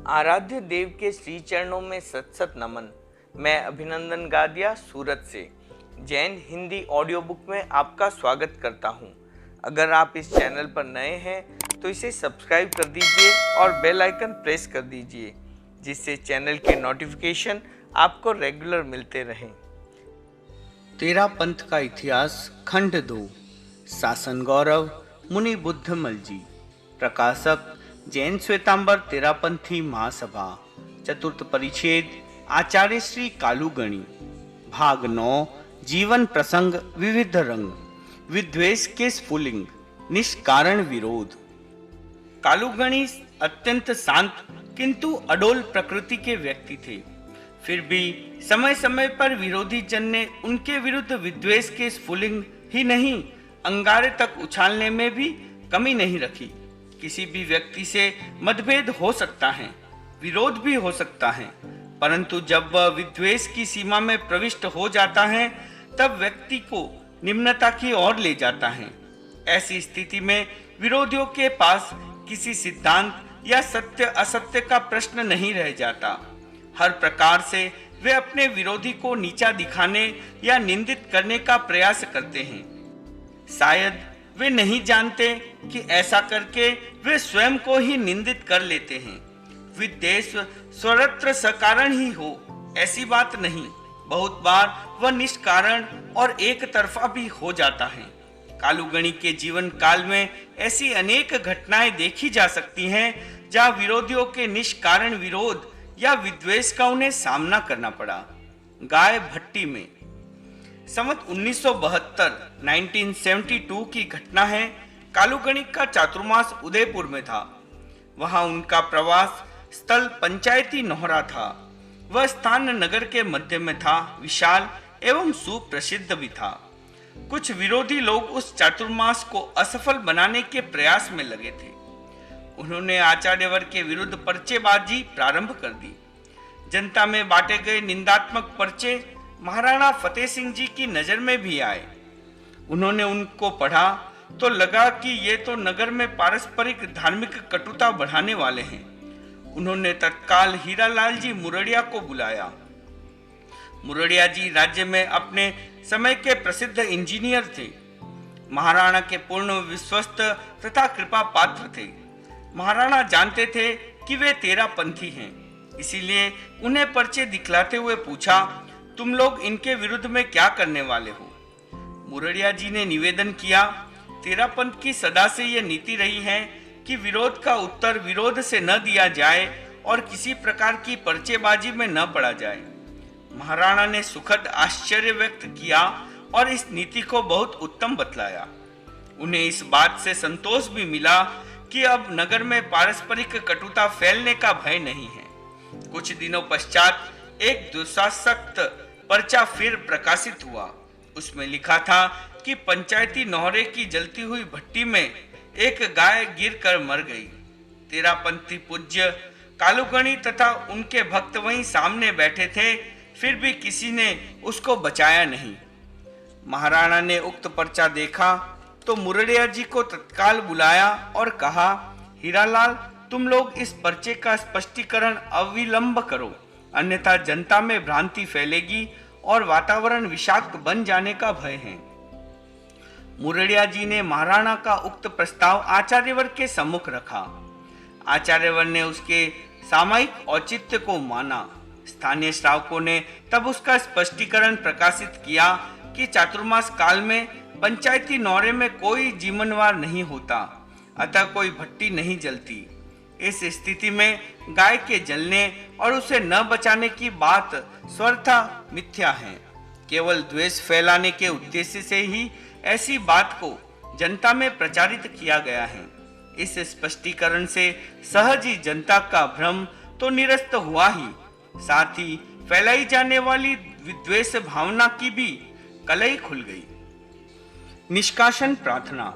आराध्य देव के श्री चरणों में सत सत नमन। मैं अभिनंदन गादिया सूरत से जैन हिंदी ऑडियो बुक में आपका स्वागत करता हूं। अगर आप इस चैनल पर नए हैं तो इसे सब्सक्राइब कर दीजिए और बेल आइकन प्रेस कर दीजिए, जिससे चैनल के नोटिफिकेशन आपको रेगुलर मिलते रहें। तेरा पंथ का इतिहास खंड 2, शासन गौरव मुनि बुद्धमल जी। प्रकाशक जैन श्वेतांबर तेरापंथी महासभा। चतुर्थ परिच्छेद आचार्य श्री कालूगणी। भाग 9, जीवन प्रसंग विविध रंग। विद्वेष के स्फुलिंग, निष्कारण विरोध। कालूगणी अत्यंत शांत किंतु अडोल प्रकृति के व्यक्ति थे। फिर भी समय समय पर विरोधी जन ने उनके विरुद्ध विद्वेष के स्फुलिंग ही नहीं, अंगारे तक उछालने में भी कमी नहीं रखी। किसी भी व्यक्ति से मतभेद हो सकता है, विरोध भी हो सकता है, परंतु जब वह विद्वेष की सीमा में प्रविष्ट हो जाता है तब व्यक्ति को निम्नता की ओर ले जाता है। ऐसी स्थिति में विरोधियों के पास किसी सिद्धांत या सत्य असत्य का प्रश्न नहीं रह जाता। हर प्रकार से वे अपने विरोधी को नीचा दिखाने या निंदित करने का प्रयास करते हैं। शायद वे नहीं जानते कि ऐसा करके वे स्वयं को ही निंदित कर लेते हैं। विद्वेष सर्वत्र सकारण ही हो, ऐसी बात नहीं। बहुत बार वह निष्कारण और एक तरफा भी हो जाता है। कालूगणी के जीवन काल में ऐसी अनेक घटनाएं देखी जा सकती हैं जहां विरोधियों के निष्कारण विरोध या विद्वेष का उन्हें सामना करना पड़ा। गाय भट्टी में संवत 1972 की घटना है। कालूगणी का चातुर्मास उदयपुर में था। वहां उनका प्रवास स्थल पंचायती नोहरा था। वह स्थान नगर के मध्य में था, विशाल एवं सुप्रसिद्ध भी था। कुछ विरोधी लोग उस चातुर्मास को असफल बनाने के प्रयास में लगे थे। उन्होंने आचार्यवर के विरुद्ध पर्चेबाजी प्रारंभ कर दी। जनता में बांटे गए निंदात्मक पर्चे महाराणा फतेह सिंह जी की नजर में भी आए। उन्होंने उनको पढ़ा तो लगा कि ये तो नगर में पारस्परिक धार्मिक कटुता बढ़ाने वाले हैं। उन्होंने तत्काल हीरालाल जी मुरड़िया को बुलाया। मुरड़िया जी राज्य में अपने समय के प्रसिद्ध इंजीनियर थे। महाराणा के पूर्ण विश्वस्त तथा कृपा पात्र थे। महाराणा जानते थे कि वे तेरापंथी हैं, इसीलिए उन्हें पर्चे दिखलाते हुए पूछा, तुम लोग इनके विरुद्ध में क्या करने वाले हो? मुरड़िया जी ने निवेदन किया, तेरापंथ की सदा से यह नीति रही है कि विरोध का उत्तर विरोध से न दिया जाए और किसी प्रकार की पर्चेबाजी में न पड़ा जाए। महाराणा ने सुखद आश्चर्य व्यक्त किया और इस नीति को बहुत उत्तम बतलाया। उन्हें इस बात से संतोष भी मिला कि अब नगर में पारस्परिक कटुता फैलने का भय नहीं है। कुछ दिनों पश्चात एक दुस्साहसक्त पर्चा फिर प्रकाशित हुआ। उसमें लिखा था कि पंचायती नौहरे की जलती हुई भट्टी में एक गाय गिरकर मर गई। तेरापंथी पूज्य कालूगणी तथा उनके भक्त वहीं सामने बैठे थे, फिर भी किसी ने उसको बचाया नहीं। महाराणा ने उक्त पर्चा देखा तो मुरड़िया जी को तत्काल बुलाया और कहा, हीरालाल, तुम लोग इस पर्चे का स्पष्टीकरण अविलंब करो, अन्यथा जनता में भ्रांति फैलेगी और वातावरण विषाक्त बन जाने का भय है। मुरड़िया जी ने महाराणा का उक्त प्रस्ताव आचार्यवर के सम्मुख रखा। आचार्यवर ने उसके सामयिक औचित्य को माना। स्थानीय श्रावकों ने तब उसका स्पष्टीकरण प्रकाशित किया कि चातुर्मास काल में पंचायती नौरे में कोई जीवनवार नहीं होता, अतः कोई भट्टी नहीं जलती। इस स्थिति में गाय के जलने और उसे न बचाने की बात स्वतः मिथ्या है। केवल द्वेष फैलाने के उद्देश्य से ही ऐसी बात को जनता में प्रचारित किया गया है। इस स्पष्टीकरण से सहज ही जनता का भ्रम तो निरस्त हुआ ही, साथ ही फैलाई जाने वाली विद्वेष भावना की भी कलई खुल गई। निष्कासन प्रार्थना।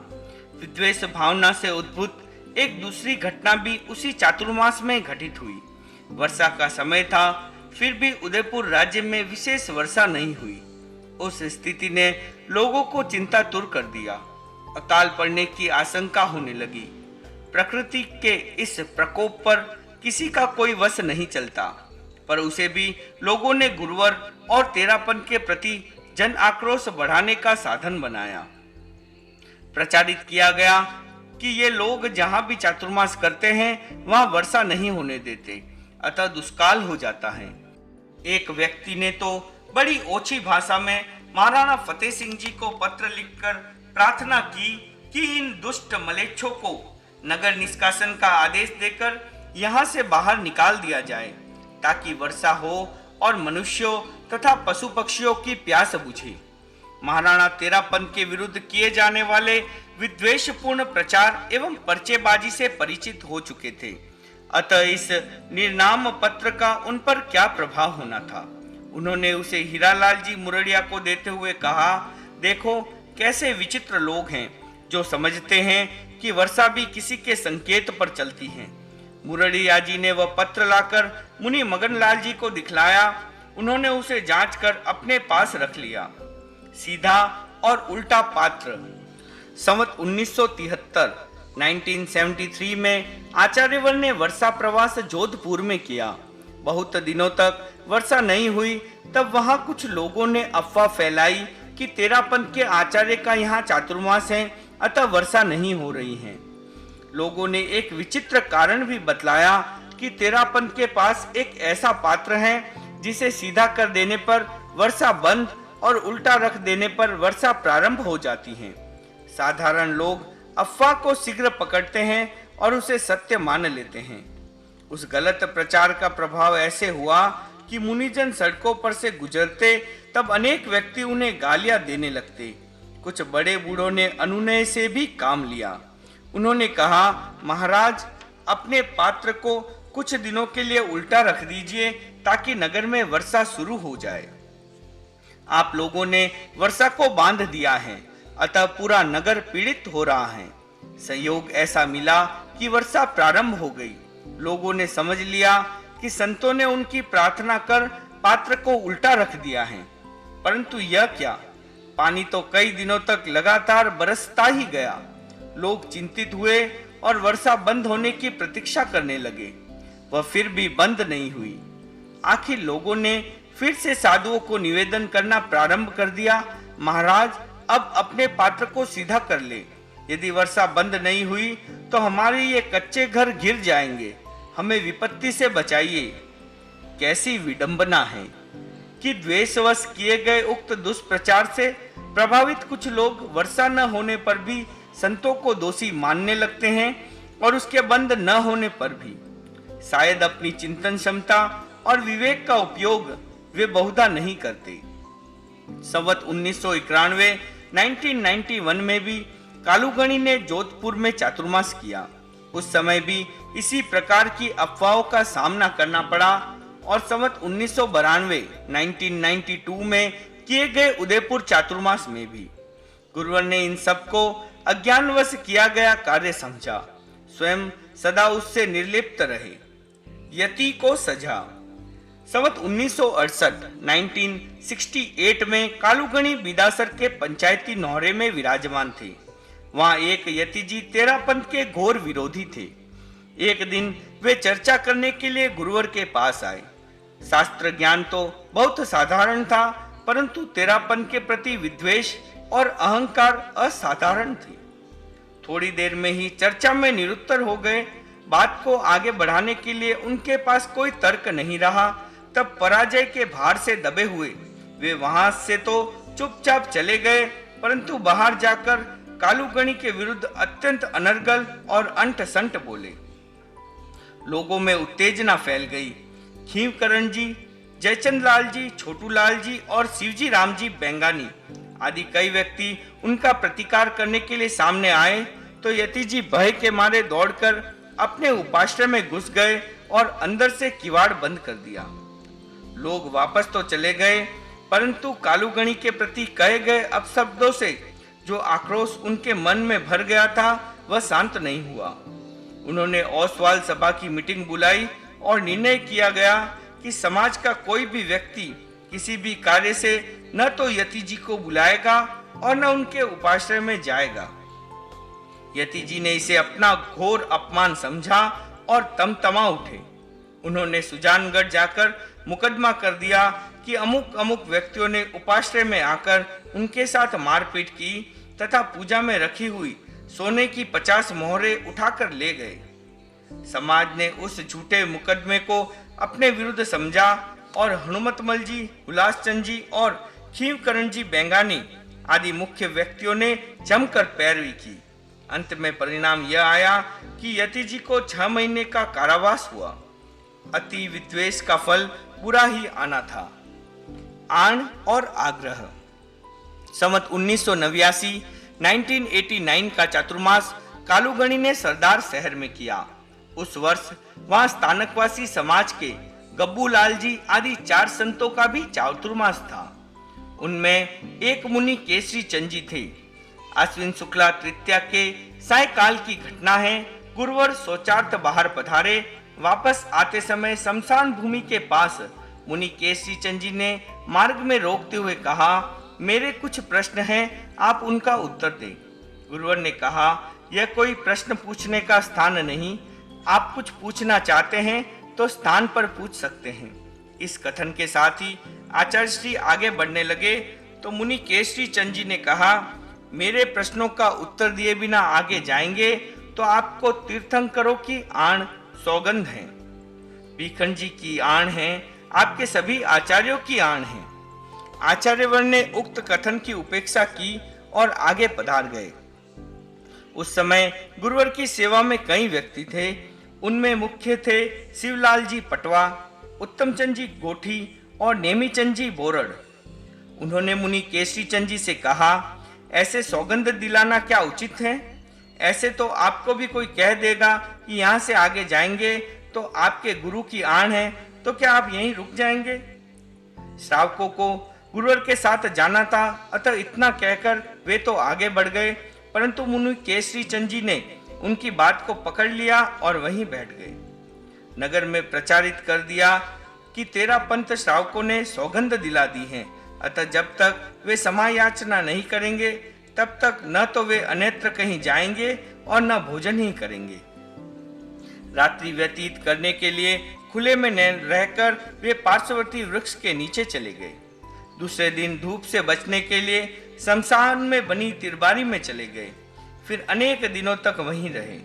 विद्वेष भावना से उद्भूत एक दूसरी घटना भी उसी चातुर्मास में घटित हुई। वर्षा का समय था, फिर भी उदयपुर राज्य में विशेष वर्षा नहीं हुई। उस स्थिति ने लोगों को चिंतातुर कर दिया। अकाल पड़ने की आशंका होने लगी। प्रकृति के इस प्रकोप पर किसी का कोई वश नहीं चलता, पर उसे भी लोगों ने गुरुवर और तेरापन के प्रति जन आक्रोश बढ़ाने का साधन बनाया। प्रचारित किया गया कि ये लोग जहां भी चातुर्मास करते हैं वहां वर्षा नहीं होने देते, अतः दुष्काल हो जाता है। एक व्यक्ति ने तो बड़ी ओछी भाषा में महाराणा फतेह सिंह जी को पत्र लिखकर प्रार्थना की कि इन दुष्ट मलेच्छों को नगर निष्कासन का आदेश देकर यहाँ से बाहर निकाल दिया जाए, ताकि वर्षा हो और मनुष्यों तथा पशु पक्षियों की प्यास बुझे। महाराणा तेरापन के विरुद्ध किए जाने वाले विद्वेषपूर्ण प्रचार एवं पर्चेबाजी से परिचित हो चुके थे, अतः इस निर्नाम पत्र का उन पर क्या प्रभाव होना था। उन्होंने उसे हीरालाल जी मुरड़िया को देते हुए कहा, देखो कैसे विचित्र लोग हैं जो समझते हैं कि वर्षा भी किसी के संकेत पर चलती है। मुरड़िया जी ने वह पत्र लाकर मुनि मगनलाल जी को दिखलाया। उन्होंने उसे जांचकर अपने पास रख लिया। सीधा और उल्टा पात्र। संवत 1973 में आचार्यवर ने वर्षा प्रवास जोधपुर में किया। बहुत दिनों तक वर्षा नहीं हुई, तब वहां कुछ लोगों ने अफवाह फैलाई कि तेरापन के आचार्य का यहाँ चातुर्मास है, अतः वर्षा नहीं हो रही है। लोगों ने एक विचित्र कारण भी बतलाया कि तेरापन के पास एक ऐसा पात्र है जिसे सीधा कर देने पर वर्षा बंद और उल्टा रख देने पर वर्षा प्रारंभ हो जाती है। साधारण लोग अफवाह को शीघ्र पकड़ते हैं और उसे सत्य मान लेते हैं। उस गलत प्रचार का प्रभाव ऐसे हुआ कि मुनिजन सड़कों पर से गुजरते तब अनेक व्यक्ति उन्हें गालियां देने लगते। कुछ बड़े बूढ़ों ने अनुनय से भी काम लिया। उन्होंने कहा, महाराज अपने पात्र को कुछ दिनों के लिए उल्टा रख दीजिए ताकि नगर में वर्षा शुरू हो जाए। आप लोगों ने वर्षा को बांध दिया है, अतः पूरा नगर पीड़ित हो रहा है। संयोग ऐसा मिला कि वर्षा प्रारंभ हो गई। लोगों ने समझ लिया कि संतों ने उनकी प्रार्थना कर पात्र को उल्टा रख दिया है, परंतु यह क्या, पानी तो कई दिनों तक लगातार बरसता ही गया। लोग चिंतित हुए और वर्षा बंद होने की प्रतीक्षा करने लगे। वह फिर भी बंद नहीं हुई। आखिर लोगों ने फिर से साधुओं को निवेदन करना प्रारंभ कर दिया, महाराज अब अपने पात्र को सीधा कर ले। यदि वर्षा बंद नहीं हुई तो हमारे ये कच्चे घर गिर जाएंगे, हमें विपत्ति से बचाइए। कैसी विडंबना है कि द्वेषवश किए गए उक्त दुष्प्रचार से प्रभावित कुछ लोग वर्षा न होने पर भी संतों को दोषी मानने लगते हैं और उसके बंद न होने पर भी। शायद अपनी चिंतन क्षमता और विवेक का उपयोग वे बहुधा नहीं करते। संवत 1991 में भी कालूगणी ने जोधपुर में चातुर्मास किया। उस समय भी इसी प्रकार की अफवाहों का सामना करना पड़ा और संवत 1992 में किए गए उदयपुर चातुर्मास में भी गुरुवर ने इन सबको अज्ञानवश किया गया कार्य समझा। स्वयं सदा उससे निर्लिप्त रहे। यति को सजा। संवत 1968 में कालूगणी बिदासर के पंचायती नौहरे में विराजमान थे। वहां एक यति जी तेरापंथ के घोर विरोधी थे। एक दिन वे चर्चा करने के लिए गुरुवर के पास आए। शास्त्र ज्ञान तो बहुत साधारण था, परंतु तेरापन के प्रति विद्वेष और अहंकार असाधारण थे। थोड़ी देर में ही चर्चा में निरुत्तर हो गए। बात को आगे बढ़ाने के लिए उनके पास कोई तर्क नहीं रहा। तब पराजय के भार से दबे हुए वे वहां से तो चुपचाप चले गए, परंतु बाहर जाकर कालूगणी के विरुद्ध अत्यंत अनर्गल और अंट संट बोले। लोगों में उत्तेजना फैल गई। खीवकरण जी, जयचंद लाल जी, छोटू लाल जी और शिवजी राम जी बेंगानी आदि कई व्यक्ति उनका प्रतिकार करने के लिए सामने आए तो यति जी भय के मारे दौड़कर अपने उपाश्रय में घुस गए और अंदर से किवाड़ बंद कर दिया। लोग वापस तो चले गए, परंतु कालूगणी के प्रति कहे गए अपशब्दों से जो आक्रोश उनके मन में भर गया था वह शांत नहीं हुआ। उन्होंने ओसवाल सभा की मीटिंग बुलाई और निर्णय किया गया कि समाज का कोई भी व्यक्ति किसी भी कार्य से न तो यति जी को बुलाएगा और न उनके उपाश्रय में जाएगा। यति जी ने इसे अपना घोर अपमान समझा और तमतमा उठे। उन्होंने सुजानगढ़ जाकर मुकदमा कर दिया कि अमुक अमुक व्यक्तियों ने उपाश्रय में आकर उनके साथ मारपीट की तथा पूजा में रखी हुई सोने की 50 मोहरें उठाकर ले गए। समाज ने उस झूठे मुकदमे को अपने विरुद्ध समझा और हनुमतमल जी, हुलासचंद जी और खीवकरण जी बेंगानी आदि मुख्य व्यक्तियों ने जमकर पैरवी की। अंत में परिणाम यह आया कि यति जी को 6 महीने का कारावास हुआ। अति विद्वेष का फल बुरा ही आना था। आन और आग्रह। संवत 1989 का चातुर्मास कालूगणी ने सरदार शहर में किया। उस वर्ष वहां स्थानकवासी समाज के गब्बू लाल जी आदि 4 संतों का भी चातुर्मास था। उनमें एक मुनि केसरी चंद जी थे। अश्विन शुक्ला तृतीया के सायकाल की घटना है। गुरुवर शौचार्थ बाहर पधारे। वापस आते समय शमशान भूमि के पास मुनि केसरी चंद जी ने मार्ग में रोकते हुए कहा, मेरे कुछ प्रश्न हैं, आप उनका उत्तर दें। गुरुवर ने कहा, यह कोई प्रश्न पूछने का स्थान नहीं, आप कुछ पूछना चाहते हैं तो स्थान पर पूछ सकते हैं। इस कथन के साथ ही आचार्य श्री आगे बढ़ने लगे तो मुनि केसरी चंद जी ने कहा, मेरे प्रश्नों का उत्तर दिए बिना आगे जाएंगे तो आपको तीर्थंकरों की आण सौगंध है। भीखंड जी की आण है, आपके सभी आचार्यों की आण है। आचार्यवर ने उक्त कथन की उपेक्षा की और आगे पधार गए। उस समय गुरुवर की सेवा में कई व्यक्ति थे। उनमें मुख्य थे शिवलाल जी पटवा, उत्तमचंद जी गोठी और नेमीचंद जी बोरड़। उन्होंने मुनि केसरी चंद जी से कहा, ऐसे सौगंध दिलाना क्या उचित है? ऐसे तो आपको भी कोई कह देगा कि यहाँ से आगे जाएंगे तो आपके गुरु की आण है, तो क्या आप यहीं रुक जाएंगे? श्रावकों को गुरुवर के साथ जाना था, अतः इतना कहकर वे तो आगे बढ़ गए, परंतु मुनि केसरी चंद जी ने उनकी बात को पकड़ लिया और वहीं बैठ गए। नगर में प्रचारित कर दिया कि तेरा पंथ श्रावकों ने सौगंध दिला दी है, अतः जब तक वे समायाचना नहीं करेंगे तब तक न तो वे अन्यत्र कहीं जाएंगे और न भोजन ही करेंगे। रात्रि व्यतीत करने के लिए खुले में न रहकर वे पार्श्ववर्ती वृक्ष के नीचे चले गए। दूसरे दिन धूप से बचने के लिए शमशान में बनी तिरबारी में चले गए। फिर अनेक दिनों तक वहीं रहे।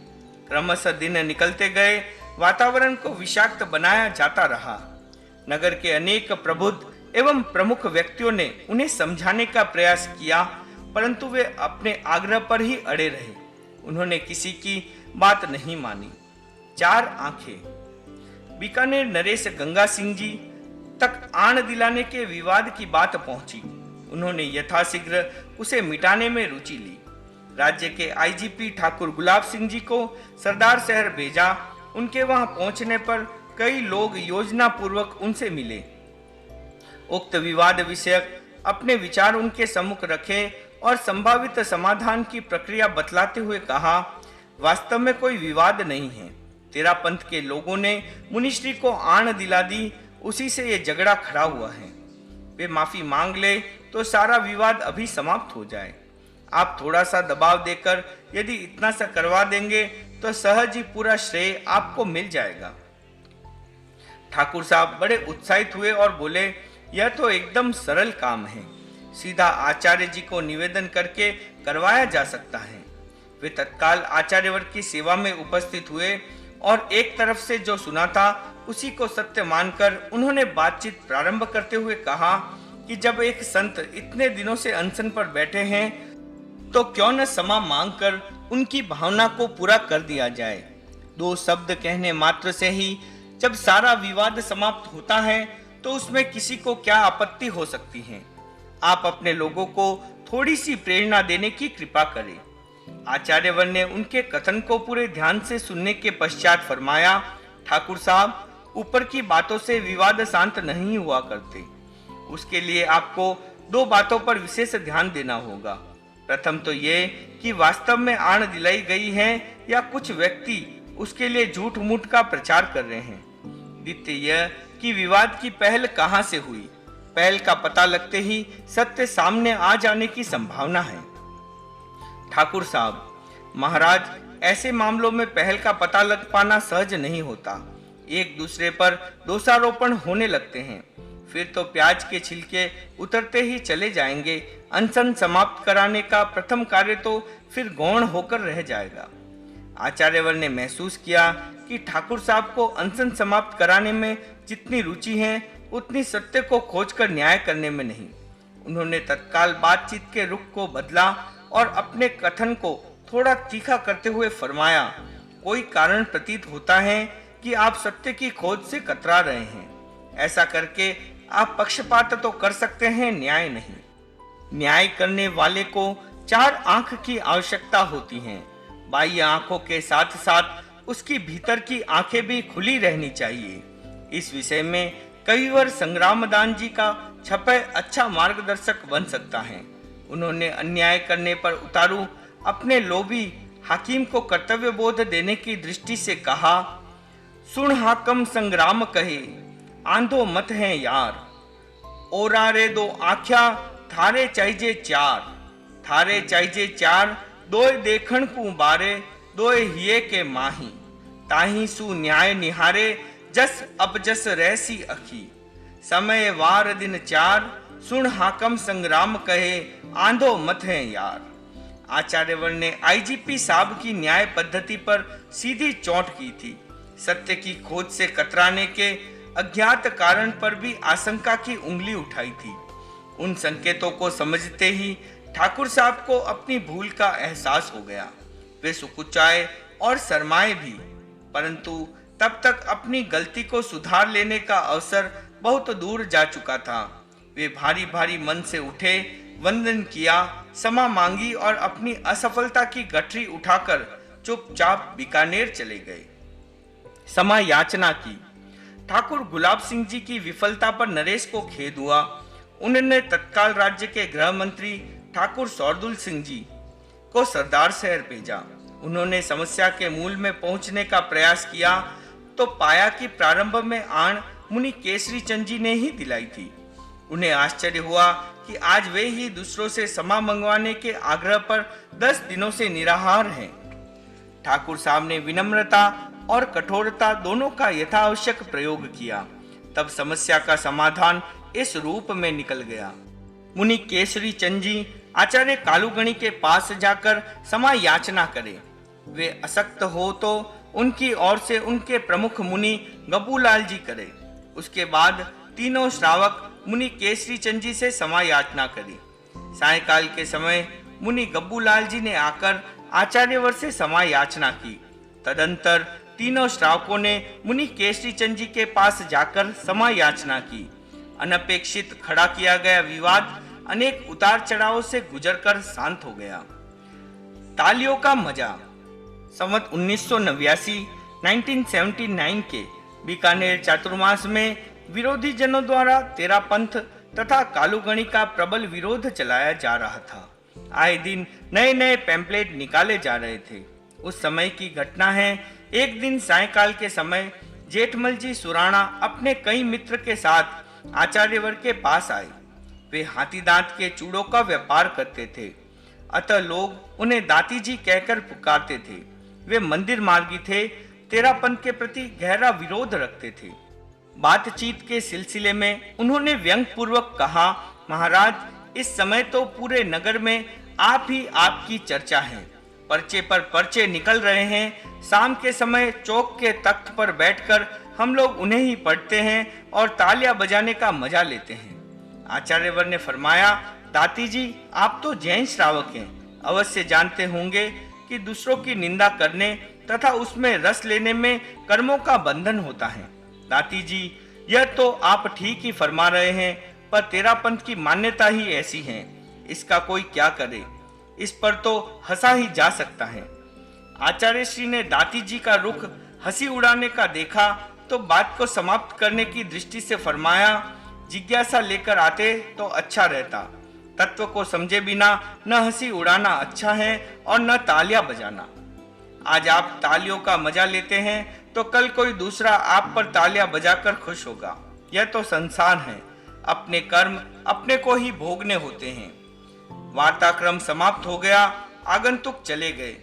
क्रमशः दिन निकलते गए, वातावरण को विषाक्त बनाया जाता रहा। नगर के अनेक प्रबुद्ध एवं प्रमुख व्यक्तियों ने उन्हें समझाने का प्रयास किया, परंतु वे अपने आग्रह पर ही अड़े रहे। उन्होंने किसी की बात नहीं मानी। 4 आंखें। बीकानेर नरेश गंगा सिंह जी तक आण दिलाने के विवाद की बात पहुंची। उन्होंने यथाशीघ्र उसे मिटाने में रुचि ली। राज्य के आईजीपी ठाकुर गुलाब सिंह जी को सरदार शहर भेजा। उनके वहां पहुंचने पर कई लोग योजना पूर्वक उनसे मिले। उक्त विवाद विषयक अपने विचार उनके सम्मुख रखे और संभावित समाधान की प्रक्रिया बतलाते हुए कहा, वास्तव में कोई विवाद नहीं है। तेरा पंथ के लोगों ने मुनिश्री को आण दिला दी, उसी से ये झगड़ा खड़ा हुआ है। वे माफी मांग ले तो सारा विवाद अभी समाप्त हो जाए। आप थोड़ा सा दबाव देकर यदि इतना सा करवा देंगे तो सहज ही पूरा श्रेय आपको मिल जाएगा। ठाकुर साहब बड़े उत्साहित हुए और बोले, यह तो एकदम सरल काम है, सीधा आचार्य जी को निवेदन करके करवाया जा सकता है। वे तत्काल आचार्यवर की सेवा में उपस्थित हुए और एक तरफ से जो सुना था उसी को सत्य मानकर उन्होंने बातचीत प्रारंभ करते हुए कहा कि जब एक संत इतने दिनों से अनशन पर बैठे हैं तो क्यों न क्षमा मांगकर उनकी भावना को पूरा कर दिया जाए। 2 शब्द कहने मात्र से ही जब सारा विवाद समाप्त होता है तो उसमें किसी को क्या आपत्ति हो सकती है। आप अपने लोगों को थोड़ी सी प्रेरणा देने की कृपा करें। आचार्यवर ने उनके कथन को पूरे ध्यान से सुनने के पश्चात फरमाया, ठाकुर साहब, ऊपर की बातों से विवाद शांत नहीं हुआ करते। उसके लिए आपको 2 बातों पर विशेष ध्यान देना होगा। प्रथम तो ये कि वास्तव में आण दिलाई गई है या कुछ व्यक्ति उसके लिए झूठ मूठ का प्रचार कर रहे हैं। द्वितीय यह कि विवाद की पहल कहां से हुई। पहल का पता लगते ही सत्य सामने आ जाने की संभावना है। ठाकुर साहब, महाराज, ऐसे मामलों में पहल का पता लग पाना सहज नहीं होता। एक दूसरे पर दोषारोपण होने लगते हैं। फिर तो प्याज के छिलके उतरते ही चले जाएंगे। अनशन समाप्त कराने का प्रथम कार्य तो फिर गौण होकर रह जाएगा। आचार्यवर ने महसूस किया कि ठाकुर साहब को अनशन समाप्त कराने में जितनी रुचि है उतनी सत्य को खोजकर न्याय करने में नहीं। उन्होंने तत्काल बातचीत के रुख को बदला और अपने कथन को थोड़ा तीखा करते हुए फरमाया, कोई कारण प्रतीत होता है कि आप सत्य की खोज से कतरा रहे हैं। ऐसा करके आप पक्षपात तो कर सकते हैं, न्याय नहीं। न्याय करने वाले को 4 आंख की आवश्यकता होती हैं। बाह्य आंखों के साथ साथ उसकी भीतर की आंखें भी खुली रहनी चाहिए। इस विषय में कविवर संग्रामदान जी का छपय अच्छा मार्गदर्शक बन सकता है। उन्होंने अन्याय करने पर उतारू अपने लोभी हाकिम को कर्तव्य बोध देने की दृष्टि से कहा, सुन हाकम संग्राम कहे, आंधो मत है यार। ओरारे दो आख्या थारे चाहिए 4, थारे चाहिए 4, दोय देखण को बारे, दोय हिये के माही। ताही सु न्याय निहारे, जस अब जस रहसी अखी। समय वार दिन 4, सुन हाकम संग्राम कहे, आंधो मत है यार। आचार्यवर ने आईजीपी साहब की न्याय पद्धति पर सीधी चोट की थी। सत्य की खोज से कतराने के अज्ञात कारण पर भी आशंका की उंगली उठाई थी। उन संकेतों को समझते ही ठाकुर साहब को अपनी भूल का एहसास हो गया। वे सुकुचाए और शर्माए भी, परंतु तब तक अपनी गलती को सुधार लेने का अवसर बहुत दूर जा चुका था। वे भारी भारी मन से उठे, वंदन किया, क्षमा मांगी और अपनी असफलता की गठरी उठाकर चुपचाप बीकानेर चले गए। क्षमा याचना की। ठाकुर गुलाब सिंह जी की विफलता पर नरेश को खेद हुआ। उन्होंने तत्काल राज्य के गृह मंत्री ठाकुर सौरदुल सिंह जी को सरदार शहर भेजा। उन्होंने समस्या के मूल में पहुंचने का प्रयास किया तो पाया कि प्रारंभ में आण मुनि केसरी चंद जी ने ही दिलाई थी। उन्हें आश्चर्य हुआ कि आज वे ही दूसरों से क्षमा मंगवाने के आग्रह पर 10 दिनों से निराहार हैं। ठाकुर साहब ने विनम्रता और कठोरता दोनों का यथावश्यक प्रयोग किया। तब समस्या का समाधान इस रूप में निकल गया। मुनि केसरी चंद जी आचार्य कालूगणी के पास जाकर क्षमा याचना करें। वे असक्त हो तो उनकी ओर से उनके प्रमुख मुनि गबूलाल जी करें। उसके बाद तीनों श्रावक मुनि केसरी चंद जी से क्षमा याचना करी। सायंकाल के समय मुनि गब्बूलाल जी ने आकर आचार्यवर से क्षमा याचना की। तदंतर तीनों श्रावकों ने मुनि केसरी चंद जी के पास जाकर क्षमा याचना की। अनपेक्षित खड़ा किया गया विवाद अनेक उतार चढ़ावों से गुजरकर शांत हो गया। तालियों का मजा। संवत 1979 के बीकानेर चातुर्मास में विरोधी जनों द्वारा तेरा पंथ तथा कालूगणी का प्रबल विरोध चलाया जा रहा था। आए दिन नए नए पैम्पलेट निकाले जा रहे थे। उस समय की घटना है, एक दिन सायंकाल के समय जेठमल जी सुराणा अपने कई मित्र के साथ आचार्यवर के पास आए। वे हाथी दांत के चूड़ों का व्यापार करते थे, अतः लोग उन्हें दाती जी कहकर पुकारते थे। वे मंदिर मार्गी थे, तेरापंथ के प्रति गहरा विरोध रखते थे। बातचीत के सिलसिले में उन्होंने व्यंग पूर्वक कहा, महाराज, इस समय तो पूरे नगर में आप ही आपकी चर्चा है। पर्चे पर पर्चे निकल रहे हैं। शाम के समय चौक के तख्त पर बैठकर हम लोग उन्हें ही पढ़ते हैं और तालियां बजाने का मजा लेते हैं। आचार्यवर ने फरमाया, दाती जी, आप तो जैन श्रावक हैं, अवश्य जानते होंगे कि दूसरों की निंदा करने तथा उसमें रस लेने में कर्मों का बंधन होता है। दाती जी, यह तो आप ठीक ही फरमा रहे हैं, पर तेरापंथ की मान्यता ही ऐसी है, इसका कोई क्या करे। इस पर तो हंसा ही जा सकता है। आचार्य श्री ने दाती जी का रुख हंसी उड़ाने का देखा तो बात को समाप्त करने की दृष्टि से फरमाया, जिज्ञासा लेकर आते तो अच्छा रहता। तत्व को समझे बिना न हंसी उड़ाना अच्छा है और न तालियां बजाना। आज आप तालियों का मजा लेते हैं तो कल कोई दूसरा आप पर तालियां बजाकर खुश होगा। यह तो संसार है, अपने कर्म अपने को ही भोगने होते हैं। वार्ताक्रम समाप्त हो गया, आगंतुक चले गए।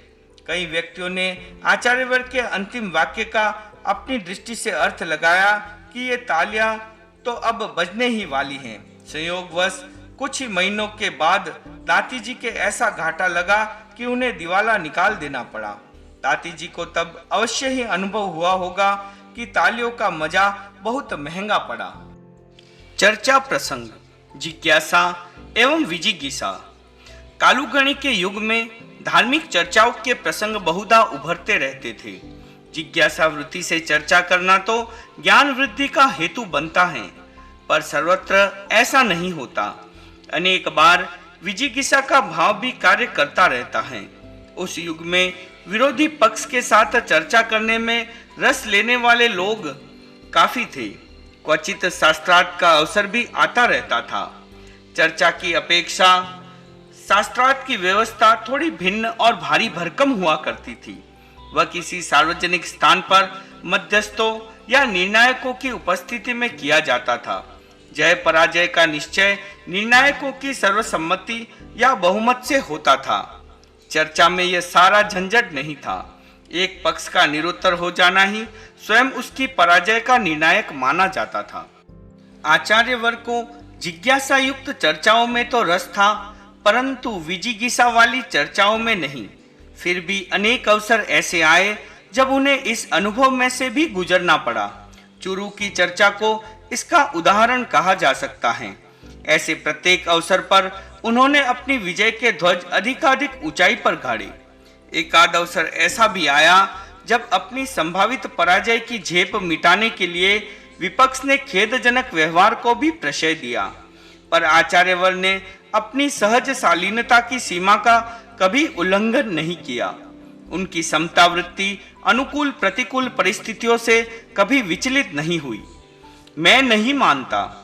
कई व्यक्तियों ने आचार्यवर के अंतिम वाक्य का अपनी दृष्टि से अर्थ लगाया कि ये तालियां तो अब बजने ही वाली हैं। संयोगवश कुछ ही महीनों के बाद ताती जी के ऐसा घाटा लगा कि उन्हें दिवाला निकाल देना पड़ा। ताती जी को तब अवश्य ही अनुभव हुआ होगा कि तालियों का मजा बहुत महंगा पड़ा। चर्चा प्रसंग, जिज्ञासा एवं विजिज्ञासा। कालुगणी के युग में धार्मिक चर्चाओं के प्रसंग बहुधा उभरते रहते थे। जिज्ञासा वृत्ति से चर्चा करना तो ज्ञान वृद्धि का हेतु बनता है, पर सर्वत्र ऐसा नहीं होता। अनेक बार विजिज्ञासा का भाव भी कार्य करता रहता है। उस युग में विरोधी पक्ष के साथ चर्चा करने में रस लेने वाले लोग काफी थे। क्वचित शास्त्रार्थ का अवसर भी आता रहता था। चर्चा की अपेक्षा शास्त्रार्थ की व्यवस्था थोड़ी भिन्न और भारी भरकम हुआ करती थी। वह किसी सार्वजनिक स्थान पर मध्यस्थों या निर्णायकों की उपस्थिति में किया जाता था। जय पराजय का निश्चय निर्णायकों की सर्वसम्मति या बहुमत से होता था। चर्चा में यह सारा झंझट नहीं था। एक पक्ष का निरुत्तर हो जाना ही स्वयं उसकी पराजय का निर्णायक माना जाता था। आचार्य वर्ग को जिज्ञासा युक्त चर्चाओं में तो रस था, परंतु विजिज्ञासा वाली चर्चाओं में नहीं। फिर भी अनेक अवसर ऐसे आए जब उन्हें इस अनुभव में से भी गुजरना पड़ा। चुरू की चर्चा को इसका उदाहरण कहा जा सकता है। ऐसे प्रत्येक अवसर पर उन्होंने अपनी विजय के ध्वज अधिकाधिक ऊंचाई पर गाड़े। एकाध अवसर ऐसा भी आया जब अपनी संभावित पराजय की झेप मिटाने के लिए विपक्ष ने खेदजनक व्यवहार को भी प्रश्रय दिया, पर आचार्यवर ने अपनी सहज शालीनता की सीमा का कभी उल्लंघन नहीं किया। उनकी समता वृत्ति अनुकूल प्रतिकूल परिस्थितियों से कभी विचलित नहीं हुई। मैं नहीं मानता।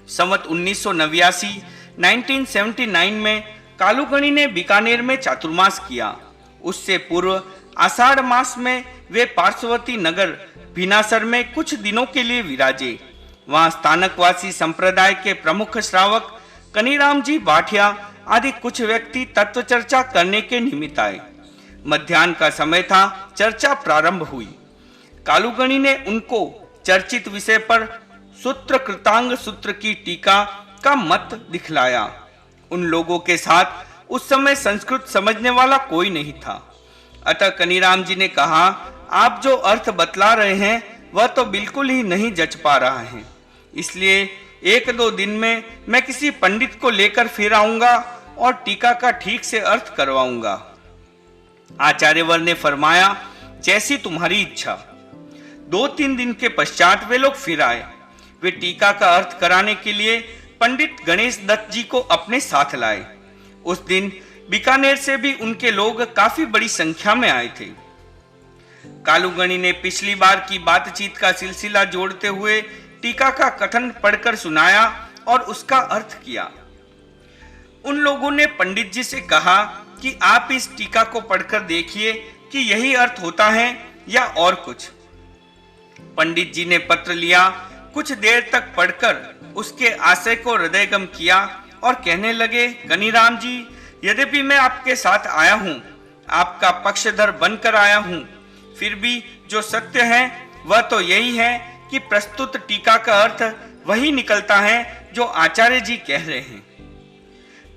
संवत 1979 में कालुगणी ने बीकानेर में चातुर्मास किया। उससे पूर्व आषाढ़ मास में वे पार्श्ववर्ती नगर भिनासर में कुछ दिनों के लिए विराजे। वहां स्थानकवासी संप्रदाय के प्रमुख श्रावक कनीराम जी बाठिया आदि कुछ व्यक्ति तत्व चर्चा करने के निमित्त आए। मध्याह्न का समय था। चर्चा प्रारंभ हुई। कालुगणी ने उनको चर्चित विषय पर सूत्र कृतांग सूत्र की टीका का मत दिखलाया। उन लोगों के साथ उस समय संस्कृत समझने वाला कोई नहीं था। अतः कनीराम जी ने कहा, आप जो अर्थ बतला रहे हैं वह तो बिल्कुल ही नहीं जच पा रहा है। इसलिए 1-2 दिन में मैं किसी पंडित को लेकर फिर आऊंगा और टीका का ठीक से अर्थ करवाऊंगा। आचार्यवर ने फरमाया, जैसी तुम्हारी इच्छा। 2-3 दिन के पश्चात वे लोग फिर आए। वे टीका का अर्थ कराने के लिए पंडित गणेश दत्त जी को अपने साथ लाए। उस दिन बीकानेर से भी उनके लोग काफी बड़ी संख्या में आए थे। कालुगणी ने पिछली बार की बातचीत का सिलसिला जोड़ते हुए टीका का कथन पढ़कर सुनाया और उसका अर्थ किया। उन लोगों ने पंडित जी से कहा कि आप इस टीका को पढ़कर देखिए कि यही अर्थ होता है या और कुछ। पंडित जी ने पत्र लिया। कुछ देर तक पढ़कर उसके आशय को हृदयगम किया और कहने लगे, कनीराम जी, यद्यपि मैं आपके साथ आया हूं, आपका पक्षधर बनकर आया हूं, फिर भी जो सत्य है वह तो यही है कि प्रस्तुत टीका का अर्थ वही निकलता है जो आचार्य जी कह रहे हैं।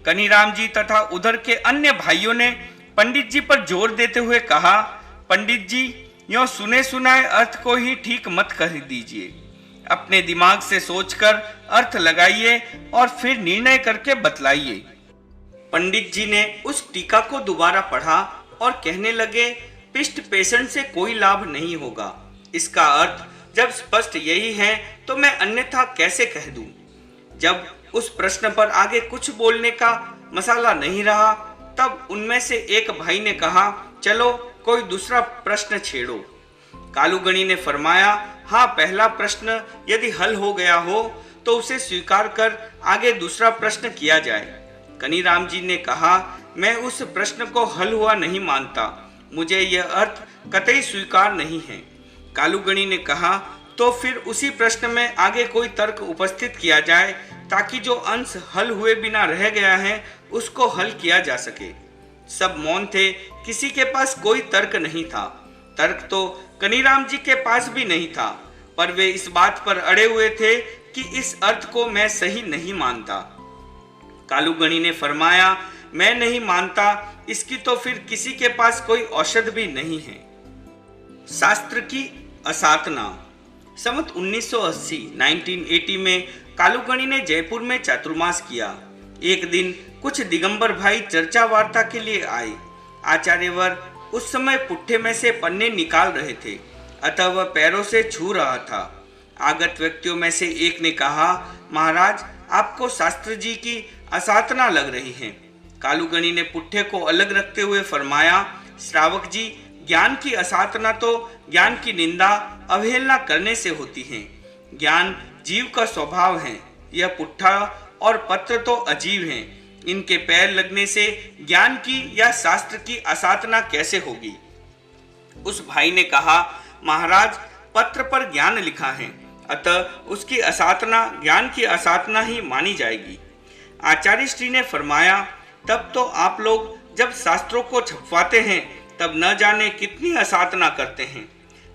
कनीराम जी तथा उधर के अन्य भाइयों ने पंडित जी पर जोर देते हुए कहा, पंडित जी, यों सुने सुनाए अर्थ को ही ठीक मत कह दीजिए। अपने दिमाग से सोचकर अर्थ लगाइए और फिर निर्णय करके बतलाइए। पंडित जी ने उस टीका को दोबारा पढ़ा और कहने लगे, पिष्ट पेशेंट से कोई लाभ नहीं होगा। इसका अर्थ जब स्पष्ट यही है तो मैं अन्यथा कैसे कह दूं? जब उस प्रश्न पर आगे कुछ बोलने का मसाला नहीं रहा, तब उनमें से एक भाई ने कहा, चलो कोई दूसरा प्रश्न छेड़ो। कालुगणी ने फरमाया, हाँ, पहला प्रश्न यदि हल हो गया हो तो उसे स्वीकार कर आगे दूसरा प्रश्न किया जाए। कनीराम जी ने कहा, मैं उस प्रश्न को हल हुआ नहीं मानता, मुझे यह अर्थ कतई स्वीकार नहीं है। कालुगणी ने कहा, तो फिर उसी प्रश्न में आगे कोई तर्क उपस्थित किया जाए ताकि जो अंश हल हुए बिना रह गया है उसको हल किया जा सके। सब मौन थे, किसी के पास कोई तर्क नहीं था। तर्क तो कनीराम जी के पास भी नहीं था, पर वे इस बात पर अड़े हुए थे कि इस अर्थ को मैं सही नहीं मानता। कालूगणी ने फरमाया, मैं नहीं मानता, इसकी तो फिर किसी के पास कोई औषध भी नहीं है। शास्त्र की असातना। संवत 1980 में कालूगणी ने जयपुर में चातुर्मास किया। एक दिन कुछ दिगंबर भाई चर्चा वार्ता के लिए आए। आचार्यवर उस समय पुट्ठे में से पन्ने निकाल रहे थे, अतः वह पैरों से छू रहा था। आगत व्यक्तियों में से एक ने कहा, महाराज, आपको शास्त्र जी की असातना लग रही है। कालूगणी ने पुट्ठे को अलग रखते हुए फरमाया, श्रावक जी, ज्ञान की असातना तो ज्ञान की निंदा अवहेलना करने से होती है। ज्ञान जीव का स्वभाव है। यह पुट्ठा और पत्र तो अजीब हैं। इनके पैर लगने से ज्ञान की या शास्त्र की असातना कैसे होगी? उस भाई ने कहा, महाराज, पत्र पर ज्ञान लिखा है, अतः उसकी असातना ज्ञान की असातना ही मानी जाएगी। आचार्य श्री ने फरमाया, तब तो आप लोग जब शास्त्रों को छपवाते हैं तब न जाने कितनी असातना करते हैं।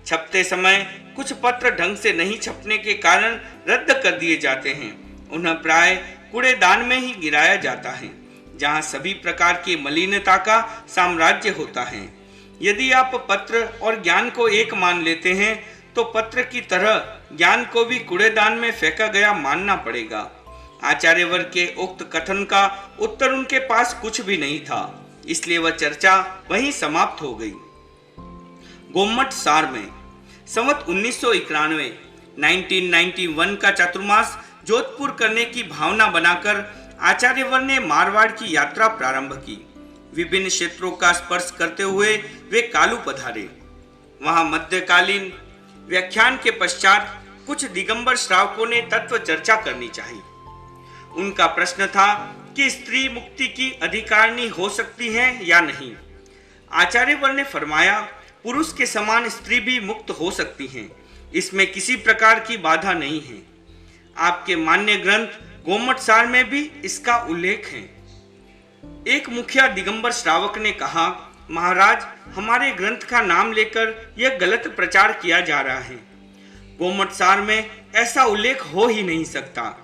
छपते समय कुछ पत्र ढंग से नहीं छपने के कारण रद्द कर दिए जाते हैं। उन्हें प्राय कूड़ेदान में ही गिराया जाता है, जहाँ सभी प्रकार की मलिनता का साम्राज्य होता है। यदि आप पत्र और ज्ञान को एक मान लेते हैं तो पत्र की तरह ज्ञान को भी कूड़ेदान में फेंका गया मानना पड़ेगा। आचार्यवर के उक्त कथन का उत्तर उनके पास कुछ भी नहीं था, इसलिए वह चर्चा वहीं समाप्त हो गई। गोमट सार में संवत 1991 का चातुर्मास जोधपुर करने की भावना बनाकर आचार्यवर ने मारवाड़ की यात्रा प्रारंभ की। विभिन्न क्षेत्रों का स्पर्श करते हुए वे कालू पधारे। वहां मध्यकालीन व्याख्यान के पश्चात कुछ दिगंबर श्रावकों ने तत्व चर्चा करनी चाहिए। उनका प्रश्न था कि स्त्री मुक्ति की अधिकारिणी हो सकती है या नहीं। आचार्यवर ने फरमाया, पुरुष के समान स्त्री भी मुक्त हो सकती हैं, इसमें किसी प्रकार की बाधा नहीं है। आपके मान्य ग्रंथ गोमट सार में भी इसका उल्लेख है। एक मुखिया दिगंबर श्रावक ने कहा, महाराज, हमारे ग्रंथ का नाम लेकर यह गलत प्रचार किया जा रहा है। गोमट सार में ऐसा उल्लेख हो ही नहीं सकता।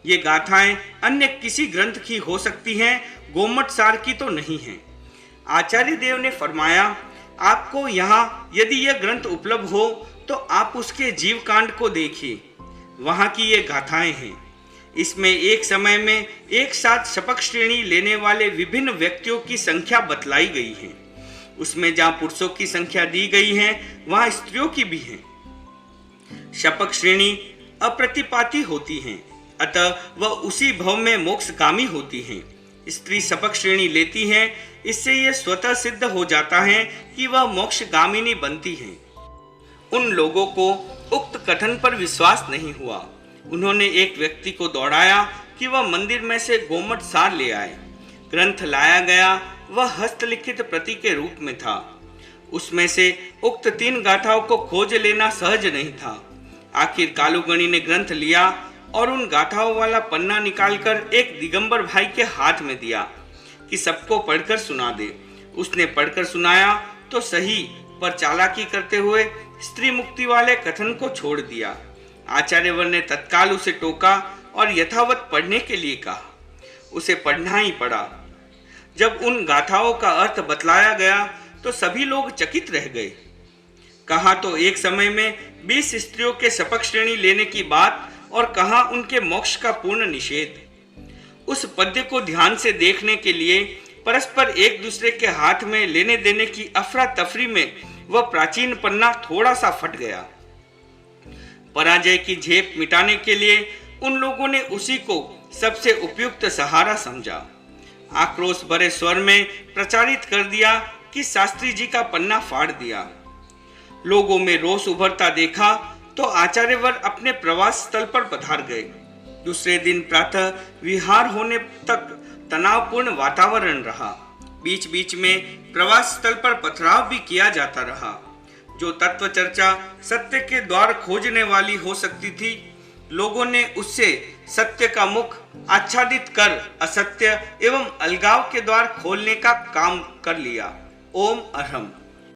ये गाथाएं अन्य किसी ग्रंथ की हो सकती हैं, गोमट सार की तो नहीं है। आचार्य देव ने फरमाया, आपको यहाँ यदि यह ग्रंथ उपलब्ध हो तो आप उसके जीव कांड को देखिए। वहाँ की ये गाथाएं हैं। इसमें एक समय में एक साथ शपथ श्रेणी लेने वाले विभिन्न व्यक्तियों की संख्या बतलाई गई है। उसमें जहाँ पुरुषों की संख्या दी गई है, वहाँ स्त्रियों की भी है। शपथ श्रेणी अप्रतिपाती होती हैं, अतः वह उसी भव में मोक्षगामी होती हैं। स्त्री शपथ श्रेणी लेती हैं, इससे यह स्वतः सिद्ध हो जाता है कि वह मोक्षगामिनी बनती हैं। उन लोगों को उक्त कथन पर विश्वास नहीं हुआ। उन्होंने एक व्यक्ति को दौड़ाया कि वह मंदिर में से गोमट सार ले आए। ग्रंथ लाया गया, वह हस्तलिखित प्रति के रूप में था। उसमें से उक्त 3 गाथाओं को खोज लेना सहज नहीं था। आखिर कालूगणी ने ग्रंथ लिया और उन गाथाओं वाला पन्ना निकालकर एक दिगंबर भाई के हाथ में दिया कि सबको पढ़कर सुना दे। उसने पढ़कर सुनाया तो सही, पर चालाकी करते हुए स्त्री मुक्ति वाले कथन को छोड़ दिया। आचार्यवर ने तत्काल उसे टोका और यथावत पढ़ने के लिए कहा। उसे पढ़ना ही पड़ा। जब उन गाथाओं का अर्थ बतलाया गया तो सभी लोग चकित रह गए। कहा तो एक समय में 20 स्त्रियों के शपथ श्रेणी लेने की बात और कहा उनके मोक्ष का पूर्ण निषेध। उस पद्य को ध्यान से देखने के लिए परस्पर एक दूसरे के हाथ में लेने देने की अफरा तफरी में वह प्राचीन पन्ना थोड़ा सा फट गया। पराजय की झेप मिटाने के लिए उन लोगों ने उसी को सबसे उपयुक्त सहारा समझा। आक्रोश भरे स्वर में प्रचारित कर दिया कि शास्त्री जी का पन्ना फाड़ दिया। लोगों में रोष उभरता देखा तो आचार्यवर अपने प्रवास स्थल पर पधार गए। दूसरे दिन प्रातः विहार होने तक तनावपूर्ण वातावरण रहा। बीच बीच में प्रवास स्थल पर पथराव भी किया जाता रहा। जो तत्व चर्चा सत्य के द्वार खोजने वाली हो सकती थी, लोगों ने उससे सत्य का मुख आच्छादित कर असत्य एवं अलगाव के द्वार खोलने का काम कर लिया। ओम अरहम।